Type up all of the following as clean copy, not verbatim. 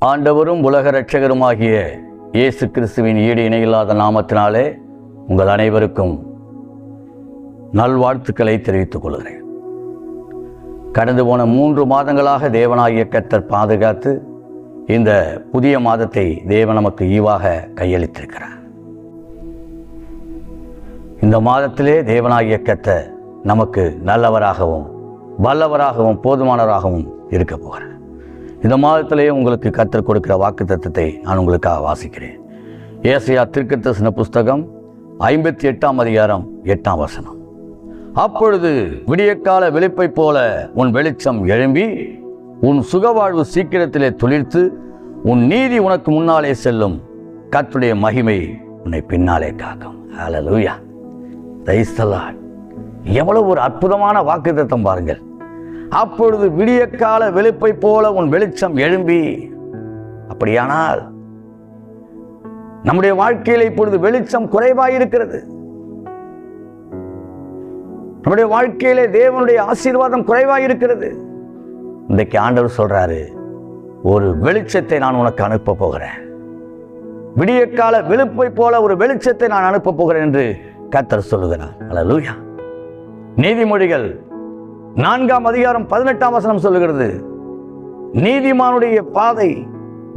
ஆண்டவரும் உலக இரட்சகருமாகிய இயேசு கிறிஸ்துவின் ஈடு இணையில்லாத நாமத்தினாலே உங்கள் அனைவருக்கும் நல்வாழ்த்துக்களை தெரிவித்துக் கொள்கிறேன். கடந்து போன 3 மாதங்களாக தேவனாகிய கர்த்தர் பாதுகாத்து இந்த புதிய மாதத்தை தேவன் நமக்கு ஈவாக கையளித்திருக்கிறார். இந்த மாதத்திலே தேவனாகிய கர்த்தர் நமக்கு நல்லவராகவும் வல்லவராகவும் போதுமானவராகவும் இருக்க போகிறார். இந்த மாதத்திலேயே உங்களுக்கு கர்த்தர் கொடுக்கிற வாக்குத்தத்தத்தை நான் உங்களுக்காக வாசிக்கிறேன். ஏசாயா தீர்க்கதரிசன புஸ்தகம் 58ஆம் அதிகாரம் 8ஆம் வசனம். அப்பொழுது விடியற்கால வெளிப்பை போல உன் வெளிச்சம் எழும்பி உன் சுகவாழ்வு சீக்கிரத்திலே துளிர்த்து உன் நீதி உனக்கு முன்னாலே செல்லும், கர்த்தருடைய மகிமை உன்னை பின்னாலே காக்கும். ஹல்லேலூயா, பிரைஸ் தி லார்ட். எவ்வளவு ஒரு அற்புதமான வாக்குத்தத்தம் பாருங்கள். அப்பொழுது விடியற்கால வெளிப்பை போல உன் வெளிச்சம் எழும்பி. அப்படியானால் நம்முடைய வாழ்க்கையில் இப்பொழுது வெளிச்சம் குறைவாயிருக்கிறது. நம்முடைய வாழ்க்கையிலே தேவனுடைய ஆசீர்வாதம் குறைவாயிருக்கிறது. இன்றைக்கு ஆண்டவர் சொல்றாரு, ஒரு வெளிச்சத்தை நான் உனக்கு அனுப்ப போகிறேன். விடியற்கால வெளிப்பை போல ஒரு வெளிச்சத்தை நான் அனுப்ப போகிறேன் என்று கர்த்தர் சொல்லுகிறார். ஹல்லேலூயா. நீதிமொழிகள் 4ஆம் அதிகாரம் 18ஆம் வசனம் சொல்லுகிறது, நீதிமானுடைய பாதை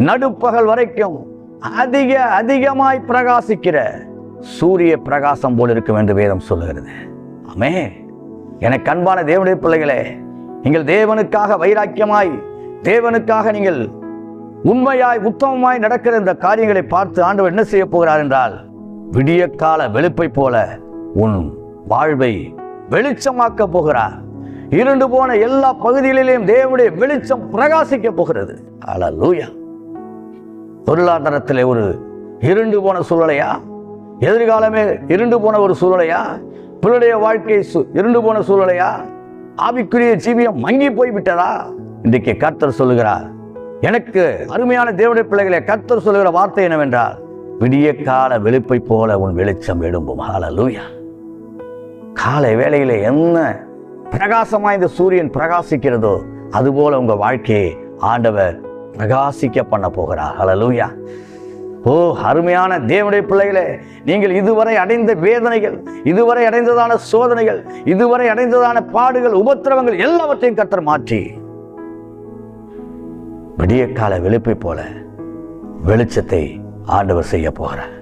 நடுப்பகல் வரைக்கும் அதிகமாய் பிரகாசிக்கிற சூரிய பிரகாசம் போல் இருக்கும் என்று வேதம் சொல்லுகிறது. ஆமென். எனக்கு அன்பான தேவனுடைய பிள்ளைகளே, நீங்கள் தேவனுக்காக வைராக்கியமாய், தேவனுக்காக நீங்கள் உண்மையாய் உத்தமமாய் நடக்கிற இந்த காரியங்களை பார்த்து ஆண்டவர் என்ன செய்ய போகிறார் என்றால், விடியற்கால வெளிப்பை போல உன் வாழ்வை வெளிச்சமாக்க போகிறார். இருண்டு போன எல்லா பகுதிகளிலும் தேவனுடைய வெளிச்சம் பிரகாசிக்க போகிறது. ஹல்லேலூயா. பொருளாதாரத்தில் ஒரு இருண்டு போன சூழ்நிலையா? எதிர்காலமே இருண்டு போன ஒரு சூழ்நிலையா? பிள்ளைடைய வாழ்க்கை இருண்டு போன சூழ்நிலையா? ஆவிக்குரிய ஜீவியம் மங்கி போய்விட்டதா? இன்றைக்கு கர்த்தர் சொல்லுகிறார், எனக்கு அருமையான தேவனுடைய பிள்ளைகளை, கர்த்தர் சொல்லுகிற வார்த்தை என்னவென்றால், விடியற்கால வெளிப்பை போல உன் வெளிச்சம் எழும்பும். ஹல்லேலூயா. காலை வேளையிலே என்ன பிரகாசமாய் இந்த சூரியன் பிரகாசிக்கிறதோ அதுபோல உங்க வாழ்க்கையை ஆண்டவர் பிரகாசிக்க பண்ண போகிறார். ஹல்லேலூயா. ஓ அருமையான தேவனுடைய பிள்ளைகளே, நீங்கள் இதுவரை அடைந்த வேதனைகள், இதுவரை அடைந்ததான சோதனைகள், இதுவரை அடைந்ததான பாடுகள், உபத்திரவங்கள் எல்லாவற்றையும் கர்த்தர் மாற்றி விடியற்கால வெளிப்பை போல வெளிச்சத்தை ஆண்டவர் செய்ய போகிறார்.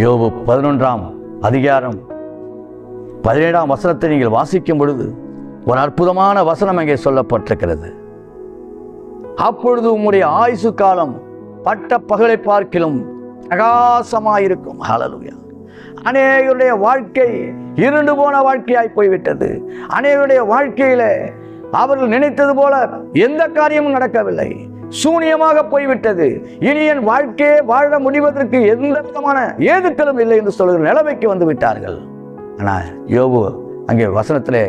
யோபு 11ஆம் அதிகாரம் 17ஆம் வசனத்தை நீங்கள் வாசிக்கும் பொழுது ஒரு அற்புதமான வசனம் அங்கே சொல்லப்பட்டிருக்கிறது. அப்பொழுது உம்முடைய ஆயுசு காலம் பட்ட பகலை பார்க்கிலும் பிரகாசமாயிருக்கும். ஹல்லேலூயா. அநேகருடைய வாழ்க்கை இருண்டு போன வாழ்க்கையாய் போய்விட்டது. அநேகருடைய வாழ்க்கையில அவர்கள் நினைத்தது போல எந்த காரியமும் நடக்கவில்லை, சூனியமாக போய்விட்டது. இனி என் வாழ்க்கையை வாழ முடிவதற்கு எந்த விதமான ஏதுக்களும் இல்லை என்று சொல்கிற நிலைமைக்கு வந்து விட்டார்கள். ஆனால் யோபு அங்கே வசனத்திலே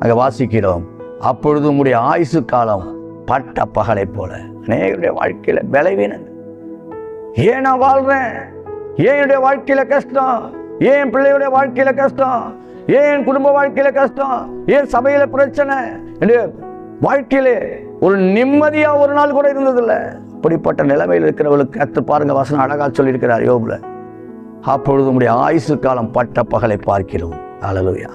அங்கே வாசிக்கிறோம், அப்பொழுது உம்முடைய ஆயுசு காலம் பட்ட பகலை போல. அநேகருடைய வாழ்க்கையில பலவீனம். ஏன் நான் வாழ்றேன்? ஏன் என்னுடைய வாழ்க்கையில கஷ்டம்? ஏன் பிள்ளையுடைய வாழ்க்கையில கஷ்டம்? ஏன் குடும்ப வாழ்க்கையில கஷ்டம்? ஏன் சபையில பிரச்சனை? என்னுடைய வாழ்க்கையிலே ஒரு நிம்மதியா ஒரு நாள் கூட இருந்ததில்லை. அப்படிப்பட்ட நிலைமையில் இருக்கிறவர்களுக்கு கர்த்தர் பாருங்க, வசனம் அழகா சொல்லியிருக்கிறார் யோபுல. அப்பொழுது உம்முடைய ஆயுசு காலம் பட்ட பகலை பார்க்கிறோம். ஹல்லேலூயா.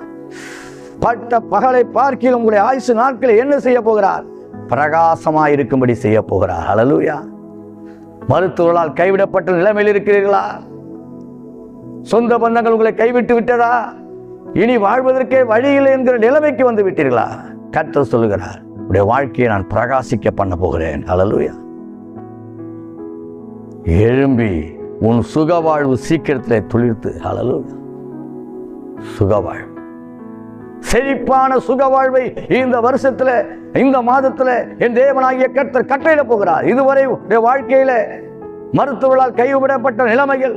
பட்ட பகலை பார்க்கிறோம். உங்களுடைய ஆயுசு நாட்களை என்ன செய்ய போகிறார்? பிரகாசமாய் இருக்கும்படி செய்ய போகிறார். ஹல்லேலூயா. மருத்துவர்களால் கைவிடப்பட்ட நிலைமையில் இருக்கிறீர்களா? சொந்த பந்தங்கள் உங்களை கைவிட்டு விட்டதா? இனி வாழ்வதற்கே வழியில்லை என்கிற நிலைமைக்கு வந்து விட்டீர்களா? கர்த்தர் சொல்லுகிறார், உடைய வாழ்க்கையை நான் பிரகாசிக்க பண்ண போகிறேன். ஹல்லேலூயா. எழும்பி உன் சுகவாழ்வு சீக்கிரத்திலே துளிர்த்து. ஹல்லேலூயா. சுகவாழ்வு, செழிப்பான சுகவாழ்வை இந்த வருஷத்துல, இந்த மாதத்துல என் தேவனாகிய கர்த்தர் கட்டளையிட போகிறார். இதுவரை வாழ்க்கையில மருத்துவர்களால் கைவிடப்பட்ட நிலைமைகள்,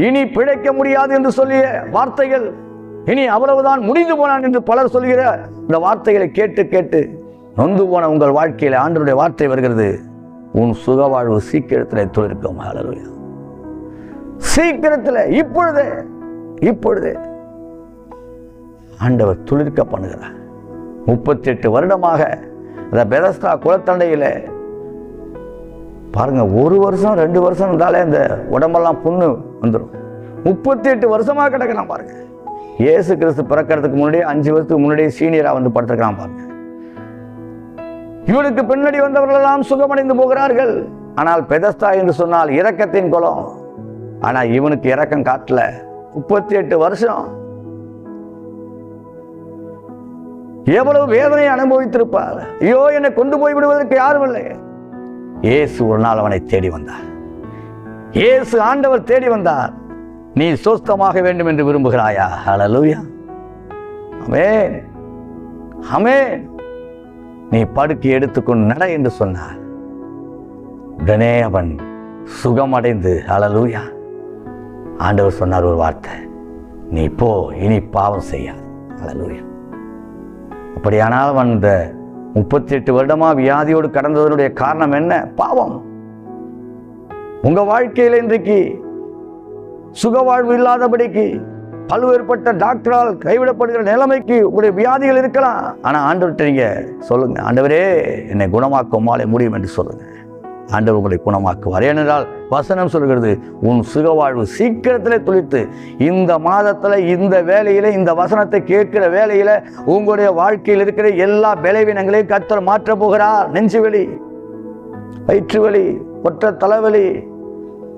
இனி பிழைக்க முடியாது என்று சொல்லிய வார்த்தைகள், இனி அவ்வளவுதான் முடிந்து போனான் என்று பலர் சொல்கிற இந்த வார்த்தைகளை கேட்டு கேட்டு நொந்து போன உங்கள் வாழ்க்கையில ஆண்டவருடைய வார்த்தை வருகிறது, உன் சுகவாழ்வு சீக்கிரத்திலே துளிர்க்கும். ஹல்லேலூயா. சீக்கிரத்தில் இப்பொழுதே ஆண்டவர் துளிர்க்க பண்ணுகிறார். 38 வருடமாக அந்த பெதஸ்தா குளத்தண்டையில் பாருங்கள், 1 வருஷம் 2 வருஷம் இருந்தாலே அந்த உடம்பெல்லாம் புண்ணு வந்துடும். 38 வருஷமாக கிடக்கிறான் பாருங்க. இயேசு கிறிஸ்து பிறக்கிறதுக்கு முன்னாடியே 5 வருஷத்துக்கு முன்னாடியே சீனியராக வந்து படுத்துக்கிறான் பாருங்க. இவனுக்கு பின்னாடி வந்தவர்கள் எல்லாம் சுகமடைந்து போகிறார்கள். ஆனால் பெதஸ்தா என்று சொன்னால் இரக்கத்தின் குலம். ஆனால் இவனுக்கு இரக்கம் காட்டல. 38 வருஷம் எவ்வளவு வேதனை அனுபவித்திருப்பார். ஐயோ, என்னை கொண்டு போய் விடுவதற்கு யாரும் இல்லை. இயேசு ஒரு நாள் அவனை தேடி வந்தார். இயேசு ஆண்டவர் தேடி வந்தார். நீ சொஸ்தமாக வேண்டும் என்று விரும்புகிறாயா? ஹல்லேலூயா, ஆமென், ஆமென். நீ படுக்கை எடுத்துக்கொண்டு நட என்று சொன்னார். உடனே அவன் சுகமடைந்து, ஹல்லேலூயா, ஆண்டவர் சொன்னார் ஒரு வார்த்தை, நீ போ, இனி பாவம் செய்யாது. ஹல்லேலூயா. அப்படியானால் அவன் இந்த 38 வருடமா வியாதியோடு கடந்ததனுடைய காரணம் என்ன? பாவம். உங்க வாழ்க்கையில் இன்றைக்கு சுகவாழ்வு இல்லாதபடிக்கு பல்வேறுபட்ட டாக்டரால் கைவிடப்படுகிற நிலைமைக்கு உங்களுடைய வியாதிகள் இருக்கலாம். ஆனா ஆண்டவர்கிட்ட நீங்க சொல்லுங்க, ஆண்டவரே என்னை குணமாக்க உம்மாலே முடியும் என்று சொல்லுங்க. ஆண்டவர் உங்களை குணமாக்குவார். ஏனென்றால் வசனம் சொல்கிறது, உன் சுகவாழ்வு சீக்கிரத்திலே துளித்து. இந்த மாதத்துல, இந்த வேலையில, இந்த வசனத்தை கேட்கிற வேலையில உங்களுடைய வாழ்க்கையில் இருக்கிற எல்லா பலவீனங்களையும் கர்த்தர் மாற்ற போகிறார். நெஞ்சு வலி, வயிற்று வலி, ஒற்றை தலைவலி,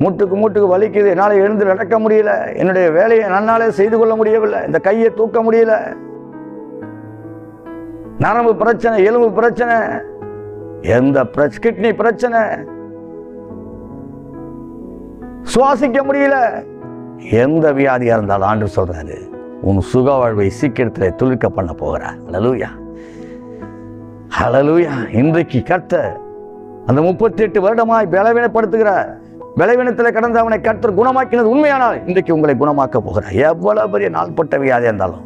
மூட்டுக்கு வலிக்குது, என்னால் எழுந்து நடக்க முடியல, என்னுடைய வேலையை நன்னாலே செய்து கொள்ள முடியவில்லை, இந்த கையை தூக்க முடியல, நரம்பு பிரச்சனை, எலும்பு பிரச்சனை, எந்த கிட்னி பிரச்சனை, சுவாசிக்க முடியல, எந்த வியாதியா இருந்தாலும் ஆண்டு சொல்றாரு, உன் சுக வாழ்வை சீக்கிரத்தில் துளிர்க்க பண்ண போகிறார். ஹல்லேலூயா, ஹல்லேலூயா. இன்றைக்கு கர்த்தர் அந்த 38 வருடமாய் பலவீனப்படுத்துகிறார். பலவீனத்தில் கடந்த அவனை கர்த்தர் குணமாக்கினது உண்மையானால் இன்றைக்கு உங்களை குணமாக்க போகிறார். எவ்வளவு பெரிய நாள்பட்ட வியாதியா இருந்தாலும்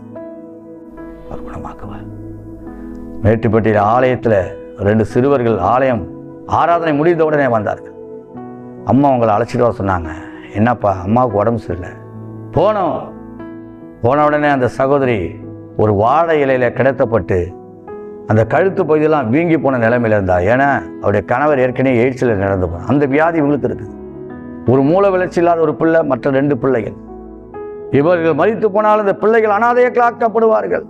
அவர் குணமாக்குவார். மேட்டுப்பட்டியில் ஆலயத்தில் 2 சிறுவர்கள் ஆலயம் ஆராதனை முடிந்த உடனே வந்தார்கள். அம்மா அவங்களை அழைச்சிட்டு வர சொன்னாங்க. என்னப்பா, அம்மாவுக்கு உடம்பு சரியில்லை. போன உடனே அந்த சகோதரி ஒரு வாழை இலையில கிடத்தப்பட்டு அந்த கழுத்து பகுதியெல்லாம் வீங்கி போன நிலைமையில இருந்தார். ஏன்னா அவருடைய கணவர் ஏற்கனவே எய்ட்ஸில் நடந்து போனார். அந்த வியாதி இவங்களுக்கு இருக்குது. ஒரு மூல வளர்ச்சி இல்லாத ஒரு பிள்ளை, மற்ற 2 பிள்ளைகள். இவர்கள் மரித்து போனால் இந்த பிள்ளைகள் அனாதையாக ஆக்கப்படுவார்கள்.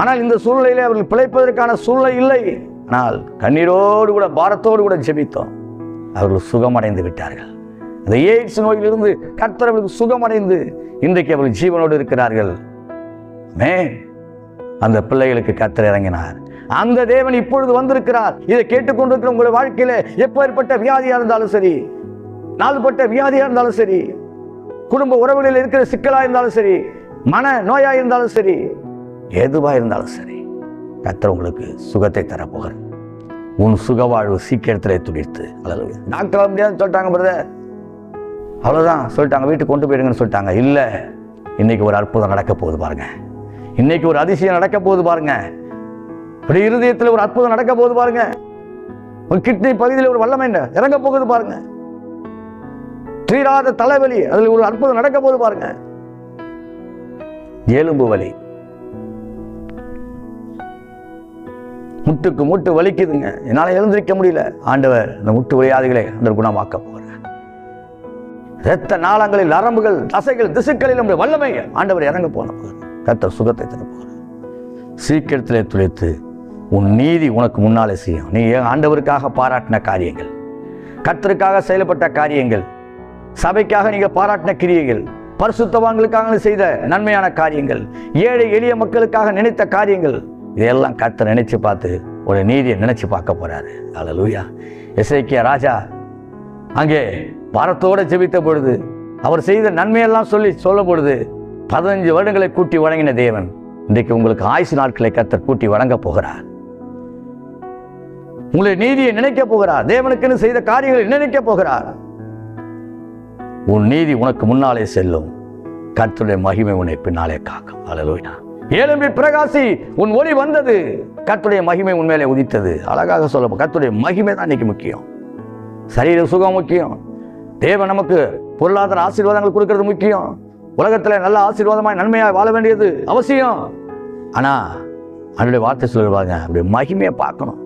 ஆனால் இந்த சூழ்நிலையிலே அவர்கள் பிழைப்பதற்கான சூழ்நிலை இல்லை. ஆனால் கண்ணீரோடு கூட பாரத்தோடு கூட ஜெபித்தோம். அவர்கள் சுகமடைந்து விட்டார்கள். அந்த எய்ட்ஸ் நோயிலிருந்து கர்த்தர் அவர்களுக்கு சுகமடைந்து இன்றைக்கு அவர்கள் ஜீவனோடு இருக்கிறார்கள். அந்த பிள்ளைகளுக்கு கர்த்தர் இறங்கினார். அந்த தேவன் இப்பொழுது வந்திருக்கிறார். இதை கேட்டுக்கொண்டிருக்கிற உங்களுடைய வாழ்க்கையில எப்பேற்பட்ட வியாதியா இருந்தாலும் சரி, நாள்பட்ட வியாதியா இருந்தாலும் சரி, குடும்ப உறவுகளில் இருக்கிற சிக்கலா இருந்தாலும் சரி, மன நோயா இருந்தாலும் சரி, எதுவா இருந்தாலும் சரி, கர்த்தர் உங்களுக்கு சுகத்தை தரப்போகிறார். உன் சுக வாழ்வு சீக்கிரத்திலே துடித்து. அல்லது டாக்டர் முடியாதுன்னு சொல்லிட்டாங்க, பிரதர் அவ்வளவுதான் சொல்லிட்டாங்க, வீட்டுக்கு கொண்டு போயிடுங்கன்னு சொல்லிட்டாங்க. இல்ல, இன்னைக்கு ஒரு அற்புதம் நடக்க போகுது பாருங்க. இன்னைக்கு ஒரு அதிசயம் நடக்க போகுது பாருங்க. இப்படி இருதயத்தில் ஒரு அற்புதம் நடக்க போகுது பாருங்க. ஒரு கிட்னி பகுதியில் ஒரு வல்லமை இறங்க போகுது பாருங்க. தீராத தலைவலி, அதில் ஒரு அற்புதம் நடக்க போகுது பாருங்க. எலும்பு வலி, முட்டுக்கு மூட்டு வலிக்குதுங்க, என்னால எழுந்திருக்க முடியல. ஆண்டவர் இந்த முட்டு வியாதிகளை அந்த குணமாக்க போகிறார். இரத்த நாளங்களில், நரம்புகள், தசைகள், திசுக்களில் நம்முடைய வல்லமை ஆண்டவர் இறங்க போன கர்த்தர் சுகத்தை தரப்போகிறார். சீக்கிரத்திலே துளைத்து உன் நீதி உனக்கு முன்னாலே செய்யும். நீ ஆண்டவருக்காக பாராட்டின காரியங்கள், கர்த்தருக்காக செயல்பட்ட காரியங்கள், சபைக்காக நீங்க பாராட்டின கிரியைகள், பரிசுத்தவான்களுக்காக செய்த நன்மையான காரியங்கள், ஏழை எளிய மக்களுக்காக நினைத்த காரியங்கள், இதையெல்லாம் கர்த்தர் நினைச்சு பார்த்து ஒரு நீதியை நினைச்சு பார்க்க போறாரு. அல்லேலூயா. எசேக்கியா ராஜா அங்கே பாரத்தோடு ஜெபித்த பொழுது, அவர் செய்த நன்மையெல்லாம் சொல்லும் பொழுது 15 வருடங்களை கூட்டி வழங்கின தேவன் இன்றைக்கு உங்களுக்கு ஆயுசு நாட்களை கர்த்தர் கூட்டி வழங்க போகிறார். உங்களை நீதியை நினைக்க போகிறார். தேவனுக்குன்னு செய்த காரியங்களை நினைக்க போகிறார். உன் நீதி உனக்கு முன்னாலே செல்லும். கர்த்தருடைய மகிமை உன்னை பின்னாலே காக்கும். அல்லேலூயா. எழும்பி பிரகாசி, உன் ஒளி வந்தது, கர்த்தருடைய மகிமை உண்மையிலே உதித்தது. அழகாக சொல்ல, கர்த்தருடைய மகிமை தான் இன்னைக்கு முக்கியம். சரீர சுகம் முக்கியம். தேவன் நமக்கு பொருளாதார ஆசீர்வாதங்கள் கொடுக்கிறது முக்கியம். உலகத்தில் நல்ல ஆசீர்வாதமாய் நன்மையாய் வாழ வேண்டியது அவசியம். ஆனா அவருடைய வார்த்தை சொல்லுவாங்க, அப்படி மகிமையை பார்க்கணும்,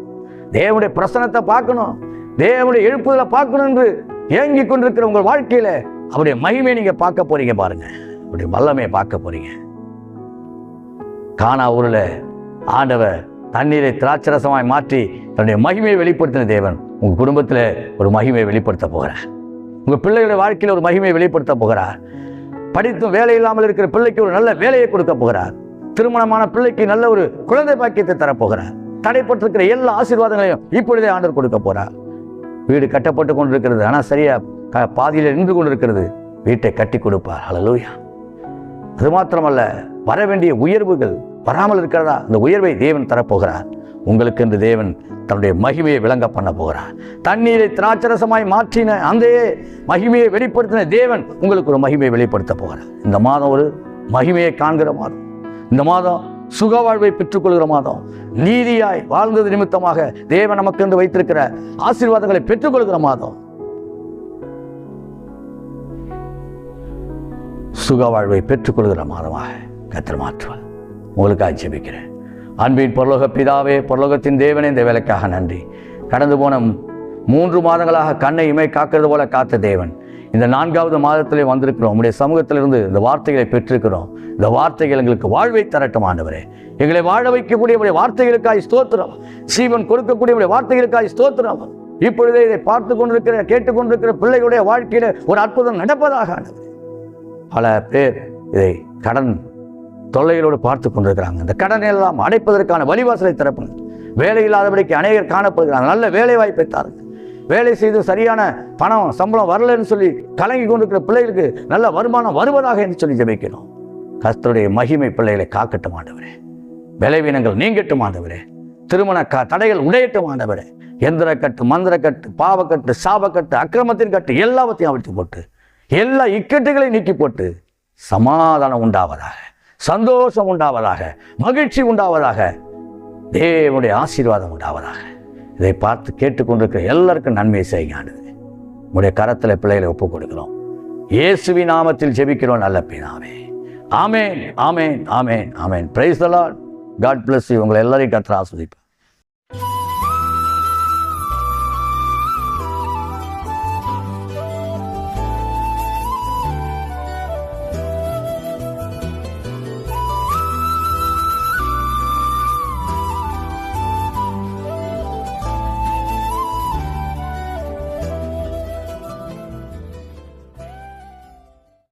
தேவனுடைய பிரசன்னத்தை பார்க்கணும். தேவனுடைய எழுப்புதலை பார்க்கணும் என்று ஏங்கி கொண்டிருக்கிற உங்கள் வாழ்க்கையில அவருடைய மகிமையை நீங்க பார்க்க போறீங்க. பாருங்க, அவருடைய வல்லமையை பார்க்க போறீங்க. கானா ஊர்ல ஆண்டவர் தண்ணீரை திராட்சரசமாய் மாற்றி தன்னுடைய மகிமையை வெளிப்படுத்தின தேவன் உங்க குடும்பத்தில் ஒரு மகிமையை வெளிப்படுத்த போகிறார். உங்க பிள்ளைகளுடைய வாழ்க்கையில் ஒரு மகிமையை வெளிப்படுத்த போகிறார். படித்தும் வேலை இல்லாமல் இருக்கிற பிள்ளைக்கு ஒரு நல்ல வேலையை கொடுக்க போகிறார். திருமணமான பிள்ளைக்கு நல்ல ஒரு குழந்தை பாக்கியத்தை தரப்போகிறார். தடைப்பட்டிருக்கிற எல்லா ஆசீர்வாதங்களையும் இப்பொழுதே ஆண்டவர் கொடுக்க போறார். வீடு கட்டப்பட்டு கொண்டிருக்கிறது, ஆனால் சரியா பாதியில் நின்று கொண்டிருக்கிறது. வீட்டை கட்டி கொடுப்பார். ஹல்லேலூயா. அது மாத்திரமல்ல, வர வேண்டிய உயர்வுகள் வராமல் இருக்கிறதா, அந்த உயர்வை தேவன் தரப்போகிறார். உங்களுக்கு என்று தேவன் தன்னுடைய மகிமையை விளங்க பண்ண போகிறார். தண்ணீரை திராட்சரசமாய் மாற்றின அந்த மகிமையை வெளிப்படுத்தின தேவன் உங்களுக்கு ஒரு மகிமையை வெளிப்படுத்த போகிறார். இந்த மாதம் ஒரு மகிமையை காண்கிற மாதம். இந்த மாதம் சுக வாழ்வை பெற்றுக்கொள்கிற மாதம். நீதியாய் வாழ்ந்தது நிமித்தமாக தேவன் நமக்கு என்று வைத்திருக்கிற ஆசீர்வாதங்களை பெற்றுக்கொள்கிற மாதம். சுக வாழ்வை பெற்றுக்கொள்கிற மாதமாக கர்த்தர் மாற்றுவார். உங்களுக்காக ஜெபிக்கிறேன். அன்பின் பரலோக பிதாவே, பரலோகத்தின் தேவனே, இந்த வேலைக்காக நன்றி. கடந்து போன 3 மாதங்களாக கண்ணை இமை காக்கிறது போல காத்த தேவன், இந்த 4வது மாதத்திலே வந்திருக்கிறோம். உங்களுடைய சமூகத்திலிருந்து இந்த வார்த்தைகளை பெற்றிருக்கிறோம். இந்த வார்த்தைகள் எங்களுக்கு வாழ்வை தரட்டும் ஆண்டவரே. எங்களை வாழ வைக்கக்கூடிய உடைய வார்த்தைகளுக்காய் ஸ்தோத்திரம். ஜீவன் கொடுக்கக்கூடிய உடைய வார்த்தைகளுக்காய் ஸ்தோத்திரம். இப்பொழுதே இதை பார்த்து கொண்டிருக்கிற கேட்டுக்கொண்டிருக்கிற பிள்ளைகளுடைய வாழ்க்கையில ஒரு அற்புதம் நடப்பதாக ஆண்டவரே. பல பேர் இதை கடன் தொல்லைகளோடு பார்த்து கொண்டிருக்கிறாங்க. இந்த கடனை எல்லாம் அடைப்பதற்கான வழிவாசலை திறப்புங்க. வேலை இல்லாதபடிக்கு அநேகர் காணப்படுகிறாங்க. நல்ல வேலை வாய்ப்பை தாருங்க. வேலை செய்து சரியான பணம் சம்பளம் வரலன்னு சொல்லி கலங்கி கொண்டிருக்கிற பிள்ளைகளுக்கு நல்ல வருமானம் வருவதாக என்று சொல்லி ஜெபிக்கணும். கர்த்தருடைய மகிமை பிள்ளைகளை காக்கட்டும் ஆண்டவரே. பலவீனங்கள் நீங்கட்டும் ஆண்டவரே. திருமண தடைகள் உடையட்டும் ஆண்டவரே. எந்திரக்கட்டு, மந்திரக்கட்டு, பாவக்கட்டு, சாபக்கட்டு, அக்கிரமத்தின் கட்டு எல்லாவற்றையும் அவிழ்த்து போட்டு எல்லா இக்கட்டுகளையும் நீக்கி போட்டு சமாதானம் உண்டாவதாக, சந்தோஷம் உண்டாவதாக, மகிழ்ச்சி உண்டாவதாக, தேவனுடைய ஆசீர்வாதம் உண்டாவதாக. இதை பார்த்து கேட்டுக்கொண்டிருக்கிற எல்லாருக்கும் நன்மை செய்யுங்க ஆண்டவரே. உங்களுடைய கரத்தில் பிள்ளைகளை ஒப்புக் கொடுக்கிறோம். இயேசுவின் நாமத்தில் ஜெபிக்கிறோம் நல்ல பிதாவே. ஆமென், ஆமென், ஆமென், ஆமென். Praise the lord. God bless you. உங்களை எல்லாரையும் கர்த்தர் ஆசீர்வதிப்பார்.